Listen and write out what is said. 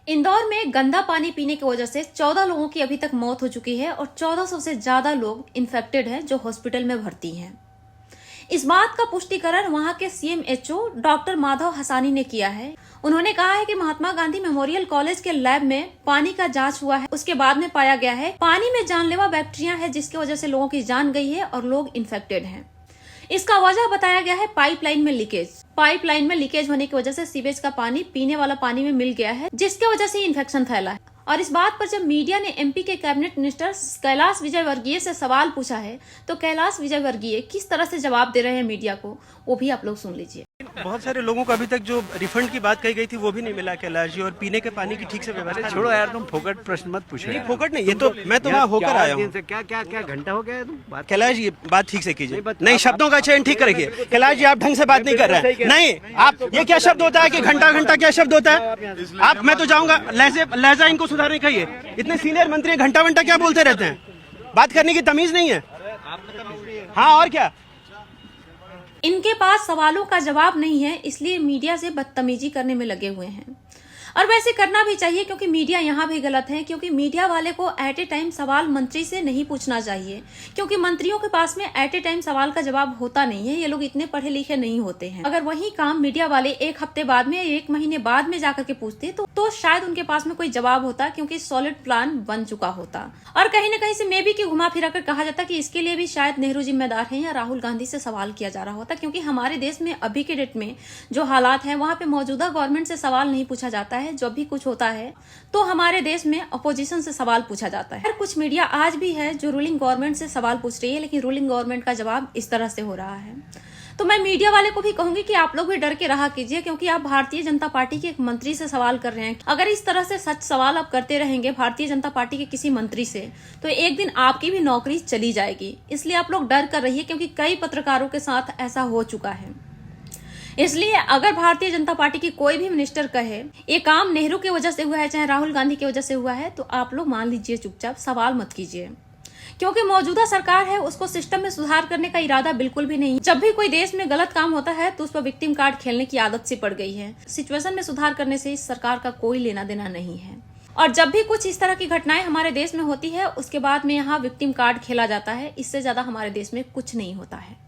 इंदौर में गंदा पानी पीने की वजह से 14 लोगों की अभी तक मौत हो चुकी है और 1400 से ज्यादा लोग इन्फेक्टेड हैं जो हॉस्पिटल में भर्ती हैं। इस बात का पुष्टिकरण वहां के CMHO डॉक्टर माधव हसानी ने किया है। उन्होंने कहा है कि महात्मा गांधी मेमोरियल कॉलेज के लैब में पानी का जांच हुआ है। उसके बाद में पाया गया है पानी में जानलेवा बैक्टीरिया है, जिसकी वजह से लोगों की जान गई है और लोग इन्फेक्टेड हैं। इसका वजह बताया गया है पाइपलाइन में लीकेज। पाइपलाइन में लीकेज होने की वजह से सीवेज का पानी पीने वाला पानी में मिल गया है, जिसकी वजह से इन्फेक्शन फैला है। और इस बात पर जब मीडिया ने MP के कैबिनेट मिनिस्टर कैलाश विजयवर्गीय से सवाल पूछा है तो कैलाश विजयवर्गीय किस तरह से जवाब दे रहे हैं मीडिया को, वो भी आप लोग सुन लीजिए। बहुत सारे लोगों को अभी तक जो रिफंड की बात कही गई थी वो भी नहीं मिला कैलाश जी, और पीने के पानी की ठीक से व्यवस्था। छोड़ो यार, तुम फोकट प्रश्न मत पूछो। नहीं फोकट नहीं, ये तो मैं तो वहाँ होकर आया हूँ। क्या घंटा हो गया है तुम बात। कैलाश जी बात ठीक से कीजिए, नहीं शब्दों का चयन ठीक करिए। कैलाश जी आप ढंग से बात नहीं कर रहे हैं। नहीं आप, ये क्या शब्द होता है कि घंटा घंटा क्या शब्द होता है? आप, मैं तो जाऊंगा, लहजा इनको सुधारने कहिए। इतने सीनियर मंत्री घंटा घंटा क्या बोलते रहते हैं? बात करने की तमीज नहीं है। हाँ और क्या, इनके पास सवालों का जवाब नहीं है, इसलिए मीडिया से बदतमीजी करने में लगे हुए हैं। और वैसे करना भी चाहिए, क्योंकि मीडिया यहाँ भी गलत है। क्योंकि मीडिया वाले को एट ए टाइम सवाल मंत्री से नहीं पूछना चाहिए, क्योंकि मंत्रियों के पास में एट ए टाइम सवाल का जवाब होता नहीं है। ये लोग इतने पढ़े लिखे नहीं होते हैं। अगर वही काम मीडिया वाले एक हफ्ते बाद में, 1 महीने बाद में जाकर के पूछते तो शायद उनके पास में कोई जवाब होता, क्योंकि सॉलिड प्लान बन चुका होता। और कहीं न कहीं से मे भी कि घुमा फिरा कर कहा जाता कि इसके लिए भी शायद नेहरू जिम्मेदार हैं या राहुल गांधी से सवाल किया जा रहा होता। क्योंकि हमारे देश में अभी के डेट में जो हालात है, वहां पे मौजूदा गवर्नमेंट से सवाल नहीं पूछा जाता है। जब भी कुछ होता है तो हमारे देश में अपोजिशन से सवाल पूछा जाता है। कुछ मीडिया आज भी है जो रूलिंग गवर्नमेंट से सवाल पूछ रही है, लेकिन रूलिंग गवर्नमेंट का जवाब इस तरह से हो रहा है। तो मैं मीडिया वाले को भी कहूंगी कि आप लोग भी डर के रहा कीजिए, क्योंकि आप भारतीय जनता पार्टी के एक मंत्री से सवाल कर रहे हैं। अगर इस तरह से सच सवाल आप करते रहेंगे भारतीय जनता पार्टी के किसी मंत्री से, तो एक दिन आपकी भी नौकरी चली जाएगी। इसलिए आप लोग डर कर रहिए, क्योंकि कई पत्रकारों के साथ ऐसा हो चुका है। इसलिए अगर भारतीय जनता पार्टी की कोई भी मिनिस्टर कहे ये काम नेहरू की वजह से हुआ है, चाहे राहुल गांधी की वजह से हुआ है, तो आप लोग मान लीजिए, चुपचाप सवाल मत कीजिए। क्योंकि मौजूदा सरकार है, उसको सिस्टम में सुधार करने का इरादा बिल्कुल भी नहीं। जब भी कोई देश में गलत काम होता है तो उस पर विक्टिम कार्ड खेलने की आदत सी पड़ गई है। सिचुएशन में सुधार करने से इस सरकार का कोई लेना देना नहीं है। और जब भी कुछ इस तरह की घटनाएं हमारे देश में होती है, उसके बाद में यहाँ विक्टिम कार्ड खेला जाता है। इससे ज्यादा हमारे देश में कुछ नहीं होता है।